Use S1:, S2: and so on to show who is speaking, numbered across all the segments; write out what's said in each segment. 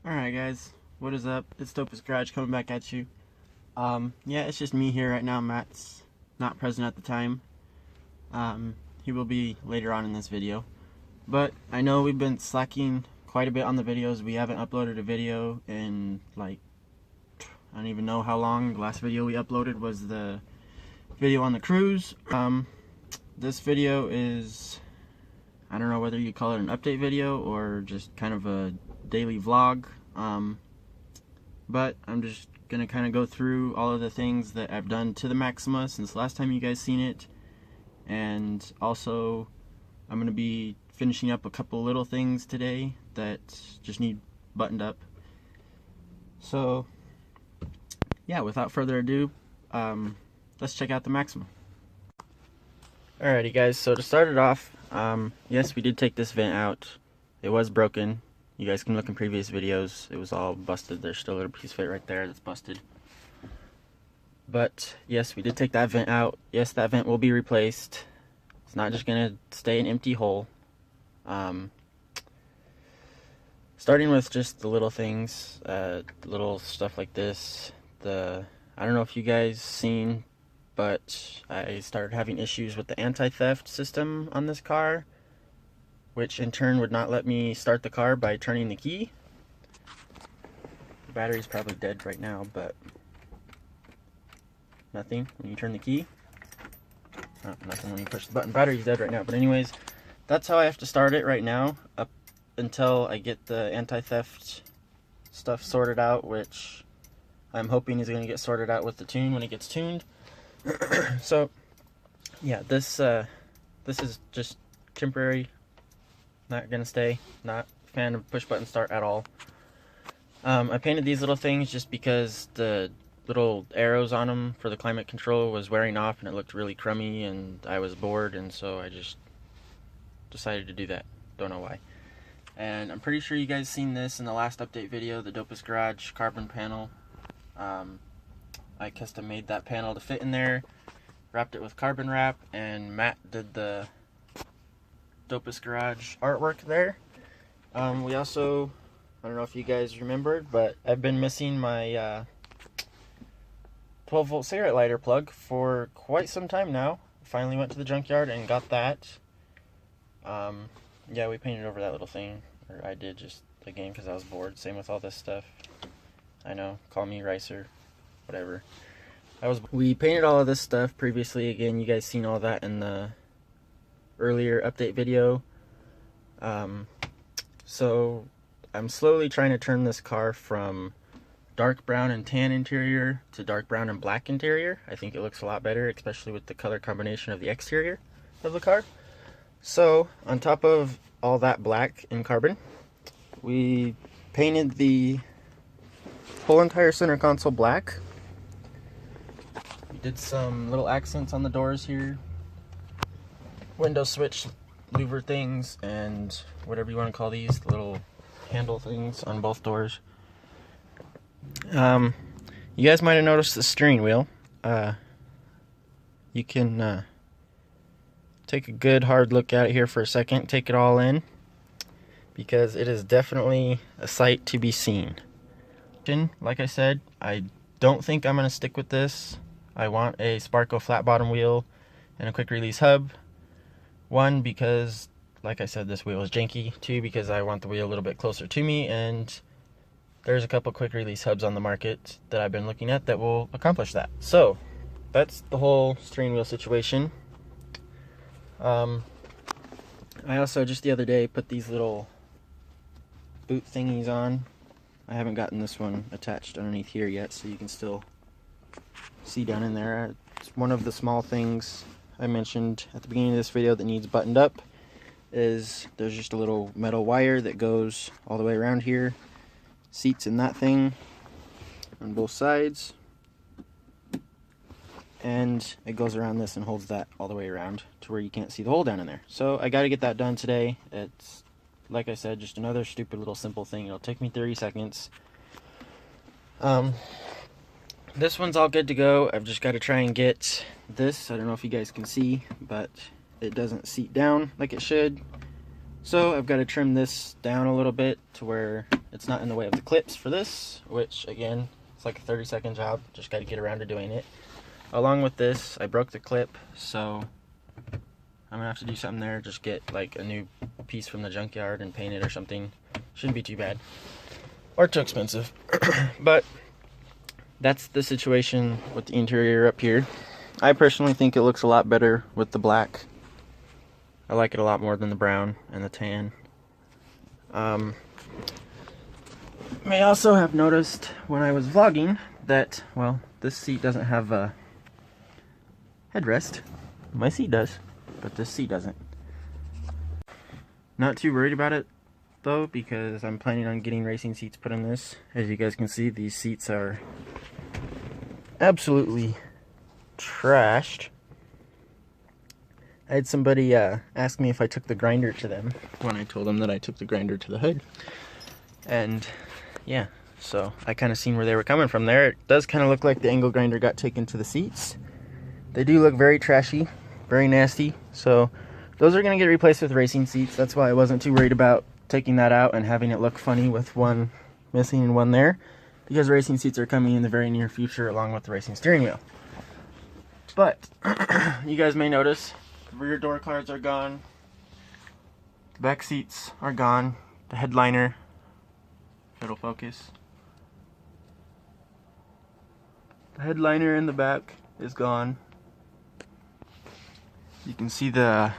S1: Alright guys, what is up? It's Dopest Garage coming back at you. Yeah, it's just me here right now. Matt's not present at the time. He will be later on in this video. But I know we've been slacking quite a bit on the videos. We haven't uploaded a video in like, I don't even know how long. The last video we uploaded was the video on the cruise. This video is, I don't know whether you call it an update video or just kind of a daily vlog, but I'm just gonna kind of go through all of the things that I've done to the Maxima since last time you guys seen it, and also I'm gonna be finishing up a couple little things today that just need buttoned up. So yeah, without further ado, let's check out the Maxima. Alrighty guys, so to start it off, yes, we did take this vent out. It was broken. You guys can look in previous videos. It was all busted. There's still a little piece of it right there that's busted. But yes, we did take that vent out. Yes, that vent will be replaced. It's not just gonna stay an empty hole. Starting with just the little things, little stuff like this. I don't know if you guys seen, but I started having issues with the anti-theft system on this car, which in turn would not let me start the car by turning the key. The battery's probably dead right now, but nothing when you turn the key. Nothing when you push the button. Battery's dead right now, but anyways, that's how I have to start it right now, up until I get the anti-theft stuff sorted out, which I'm hoping is going to get sorted out with the tune when it gets tuned. So yeah, this is just temporary. Not gonna stay. Not a fan of push button start at all. I painted these little things just because the little arrows on them for the climate control was wearing off and it looked really crummy and I was bored, and so I just decided to do that. Don't know why. And I'm pretty sure you guys seen this in the last update video, the Dopest Garage carbon panel. I custom made that panel to fit in there, wrapped it with carbon wrap, and Matt did the Dopest Garage artwork there. We also, I don't know if you guys remembered, but I've been missing my 12 volt cigarette lighter plug for quite some time now. Finally went to the junkyard and got that. Yeah, we painted over that little thing, or I did, just again because I was bored. Same with all this stuff. I know, call me Ricer, whatever. We painted all of this stuff previously. Again, you guys seen all that in the earlier update video. So I'm slowly trying to turn this car from dark brown and tan interior to dark brown and black interior. I think it looks a lot better, especially with the color combination of the exterior of the car. So on top of all that black and carbon, we painted the whole entire center console black. We did some little accents on the doors here, window switch louver things, and whatever you want to call these, the little handle things on both doors. You guys might have noticed the steering wheel. You can take a good hard look at it here for a second, take it all in, because it is definitely a sight to be seen. Like I said, I don't think I'm going to stick with this. I want a Sparco flat bottom wheel and a quick release hub. One, because like I said, this wheel is janky. Two, because I want the wheel a little bit closer to me, and there's a couple quick release hubs on the market that I've been looking at that will accomplish that. So that's the whole steering wheel situation. I also just the other day put these little boot thingies on. I haven't gotten this one attached underneath here yet, so you can still see down in there. It's one of the small things I mentioned at the beginning of this video that needs buttoned up. Is there's just a little metal wire that goes all the way around here, seats in that thing on both sides, and it goes around this and holds that all the way around to where you can't see the hole down in there. So I got to get that done today. It's, like I said, just another stupid little simple thing. It'll take me 30 seconds. This one's all good to go. I've just got to try and get this. I don't know if you guys can see, but it doesn't seat down like it should. So I've got to trim this down a little bit to where it's not in the way of the clips for this, which again, it's like a 30-second job. Just got to get around to doing it. Along with this, I broke the clip, so I'm gonna have to do something there. Just get like a new piece from the junkyard and paint it or something. Shouldn't be too bad or too expensive. But that's the situation with the interior up here. I personally think it looks a lot better with the black. I like it a lot more than the brown and the tan. May also have noticed when I was vlogging that, well, this seat doesn't have a headrest. My seat does, but this seat doesn't. Not too worried about it though, because I'm planning on getting racing seats put in this. As you guys can see, these seats are absolutely trashed. I had somebody ask me if I took the grinder to them when I told them that I took the grinder to the hood. And yeah, so I kind of seen where they were coming from there. It does kind of look like the angle grinder got taken to the seats. They do look very trashy, very nasty. So those are going to get replaced with racing seats. That's why I wasn't too worried about taking that out and having it look funny with one missing and one there, because racing seats are coming in the very near future along with the racing steering wheel. But you guys may notice the rear door cards are gone, the back seats are gone, the headliner, if it'll focus, the headliner in the back is gone. You can see the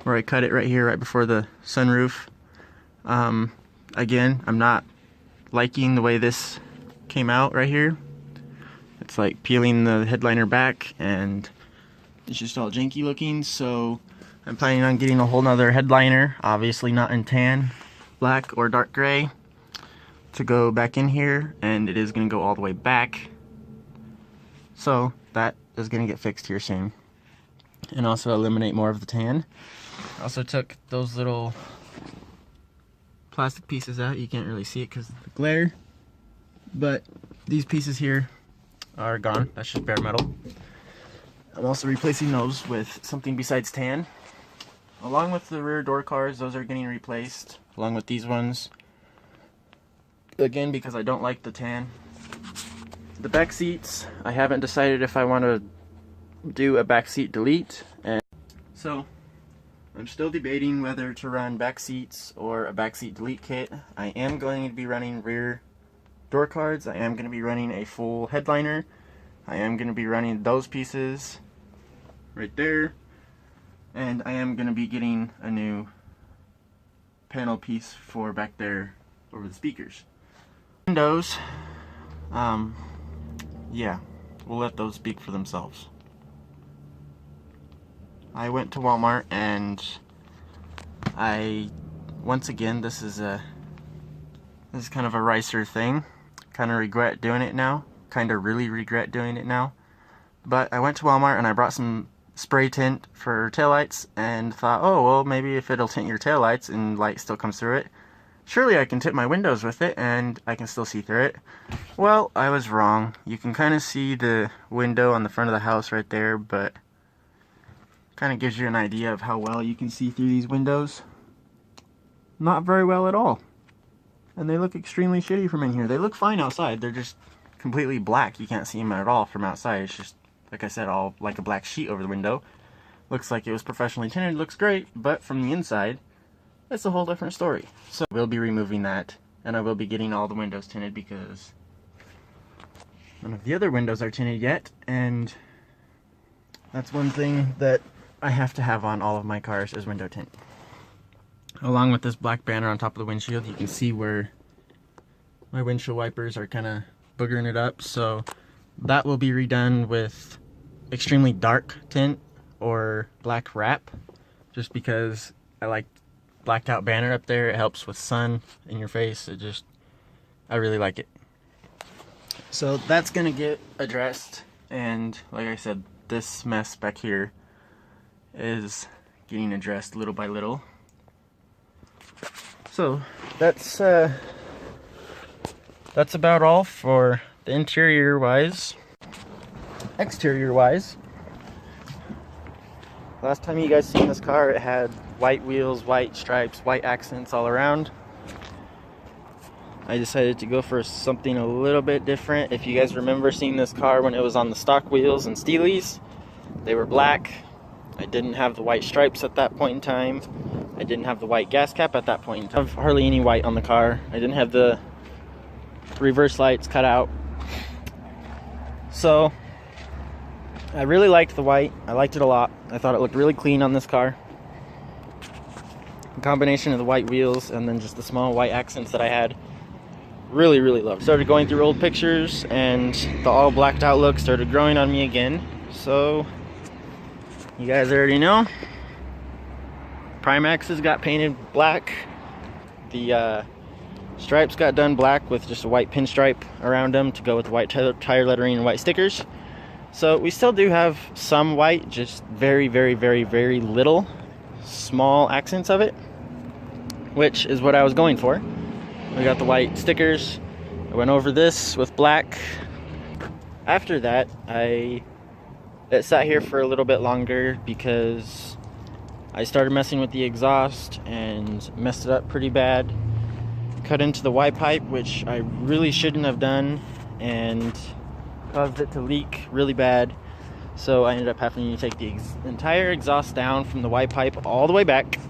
S1: where I cut it right here, right before the sunroof. Again, I'm not liking the way this came out right here. It's like peeling the headliner back and it's just all janky looking, so I'm planning on getting a whole nother headliner, obviously not in tan, black, or dark gray, to go back in here, and it is going to go all the way back. So that is going to get fixed here soon, and also eliminate more of the tan. I also took those little plastic pieces out. You can't really see it because of the glare, but these pieces here are gone. That's just bare metal. I'm also replacing those with something besides tan. Along with the rear door cards, those are getting replaced, along with these ones. Again, because I don't like the tan. The back seats, I haven't decided if I want to do a back seat delete, and so I'm still debating whether to run back seats or a back seat delete kit. I am going to be running rear door cards. I am going to be running a full headliner. I am going to be running those pieces right there, and I am going to be getting a new panel piece for back there over the speakers. Windows, yeah, we'll let those speak for themselves. I went to Walmart and once again, this is kind of a ricer thing. Kind of regret doing it now. Kind of really regret doing it now. But I went to Walmart and I brought some spray tint for taillights and thought, oh, well, maybe if it'll tint your taillights and light still comes through it, surely I can tint my windows with it and I can still see through it. Well, I was wrong. You can kind of see the window on the front of the house right there, but kind of gives you an idea of how well you can see through these windows. Not very well at all. And they look extremely shitty from in here. They look fine outside. They're just completely black. You can't see them at all from outside. It's just, like I said, all like a black sheet over the window. Looks like it was professionally tinted. Looks great, but from the inside, it's a whole different story. So we'll be removing that, and I will be getting all the windows tinted because none of the other windows are tinted yet, and that's one thing that I have to have on all of my cars is window tint. Along with this black banner on top of the windshield, you can see where my windshield wipers are kind of boogering it up, so that will be redone with extremely dark tint or black wrap, just because I like blacked out banner up there. It helps with sun in your face. I really like it. So that's gonna get addressed, and like I said, this mess back here is getting addressed little by little. So that's about all for the interior wise. Exterior wise, last time you guys seen this car, it had white wheels, white stripes, white accents all around. I decided to go for something a little bit different. If you guys remember seeing this car when it was on the stock wheels and Steelies, they were black. I didn't have the white stripes at that point in time. I didn't have the white gas cap at that point in time. I have hardly any white on the car. I didn't have the reverse lights cut out. So I really liked the white. I liked it a lot. I thought it looked really clean on this car. The combination of the white wheels and then just the small white accents that I had, really loved it. Started going through old pictures and the all blacked out look started growing on me again. So you guys already know, Primaxes got painted black. The stripes got done black with just a white pinstripe around them to go with the white tire lettering and white stickers. So we still do have some white, just very little small accents of it, which is what I was going for. We got the white stickers. I went over this with black. After that, it sat here for a little bit longer because I started messing with the exhaust and messed it up pretty bad. Cut into the Y pipe, which I really shouldn't have done, and caused it to leak really bad. So I ended up having to take the entire exhaust down from the Y pipe all the way back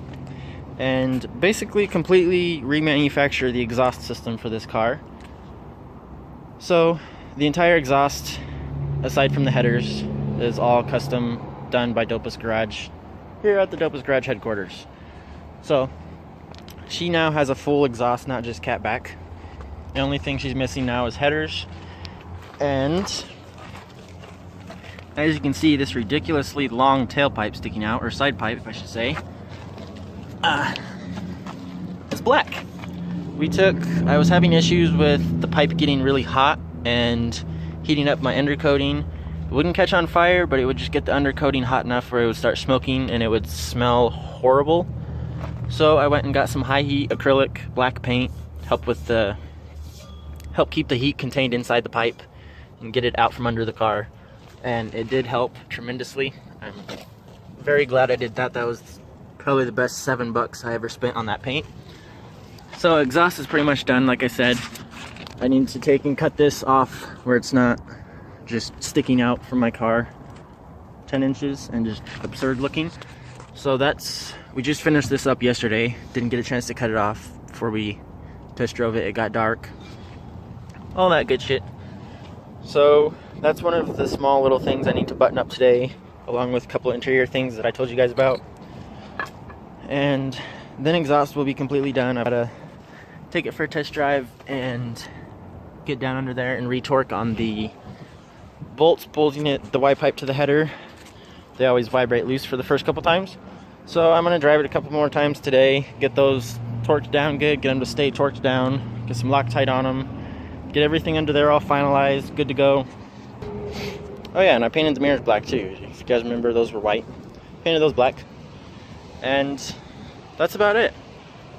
S1: and basically completely remanufacture the exhaust system for this car. So the entire exhaust, aside from the headers, is all custom done by Dopus Garage here at the Dopus Garage headquarters. So she now has a full exhaust, not just cat back. The only thing she's missing now is headers. And as you can see, this ridiculously long tailpipe sticking out, or side pipe I should say, it's black. I was having issues with the pipe getting really hot and heating up my undercoating. It wouldn't catch on fire, but it would just get the undercoating hot enough where it would start smoking and it would smell horrible. So I went and got some high heat acrylic black paint, help keep the heat contained inside the pipe and get it out from under the car. And it did help tremendously. I'm very glad I did that. That was probably the best $7 I ever spent on that paint. So exhaust is pretty much done, like I said. I need to take and cut this off where it's not just sticking out from my car 10 inches and just absurd looking. So we just finished this up yesterday. Didn't get a chance to cut it off before we test drove it. It got dark. All that good shit. So that's one of the small little things I need to button up today, along with a couple of interior things that I told you guys about. And then exhaust will be completely done. I gotta take it for a test drive and get down under there and retorque on the bolts bolting the Y pipe to the header. They always vibrate loose for the first couple times. So I'm gonna drive it a couple more times today, get those torqued down good, get them to stay torqued down, get some Loctite on them, get everything under there all finalized, good to go. Oh yeah, and I painted the mirrors black too. If you guys remember, those were white. Painted those black. And that's about it.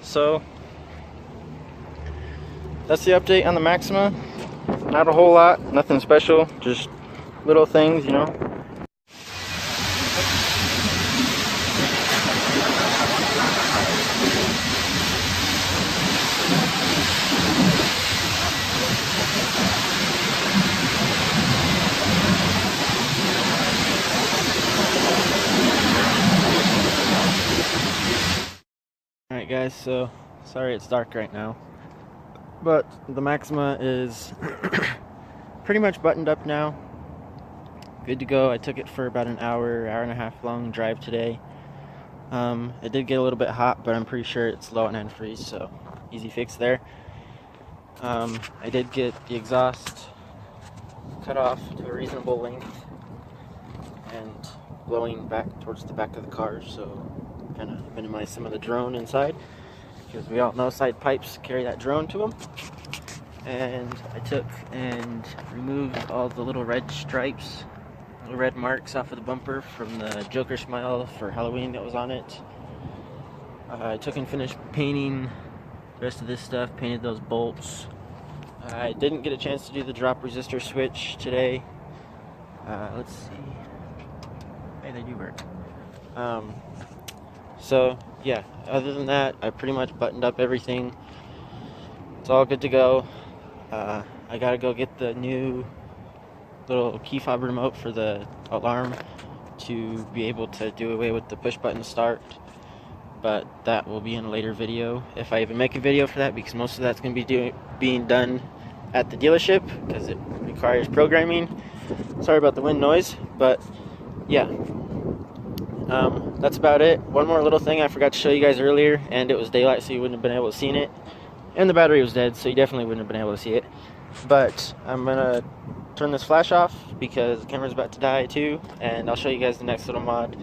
S1: So that's the update on the Maxima. Not a whole lot, nothing special, just little things, you know. Alright guys, so sorry it's dark right now, but the Maxima is pretty much buttoned up now. Good to go. I took it for about an hour and a half long drive today. It did get a little bit hot, but I'm pretty sure it's low on antifreeze, so easy fix there. I did get the exhaust cut off to a reasonable length and blowing back towards the back of the car, so kind of minimize some of the drone inside, because we all know side pipes carry that drone to them. And I took and removed all the little red stripes, little red marks off of the bumper from the Joker smile for Halloween that was on it. I took and finished painting the rest of this stuff, painted those bolts. I didn't get a chance to do the drop resistor switch today. Let's see. Hey, they do work. So yeah, other than that, I pretty much buttoned up everything. It's all good to go. I gotta go get the new little key fob remote for the alarm to be able to do away with the push button start, but that will be in a later video, if I even make a video for that, because most of that's going to be being done at the dealership because it requires programming. Sorry about the wind noise, but yeah, that's about it. One more little thing I forgot to show you guys earlier, and it was daylight, so you wouldn't have been able to see it, and the battery was dead, so you definitely wouldn't have been able to see it. But I'm gonna turn this flash off because the camera's about to die too, and I'll show you guys the next little mod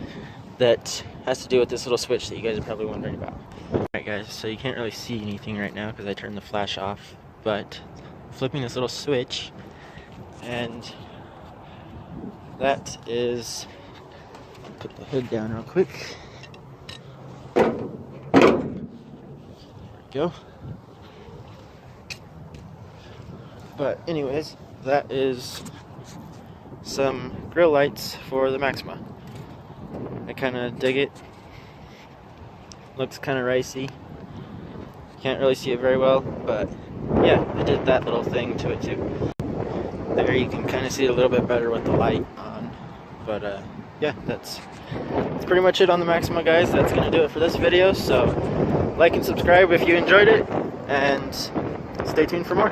S1: that has to do with this little switch that you guys are probably wondering about. Alright guys, so you can't really see anything right now because I turned the flash off, but flipping this little switch, and that is, put the hood down real quick. There we go. But anyways, that is some grill lights for the Maxima. I kind of dig it. Looks kind of ricey. Can't really see it very well, but yeah, I did that little thing to it too. There you can kind of see it a little bit better with the light on. But yeah, that's pretty much it on the Maxima, guys. That's going to do it for this video. So like and subscribe if you enjoyed it, and stay tuned for more.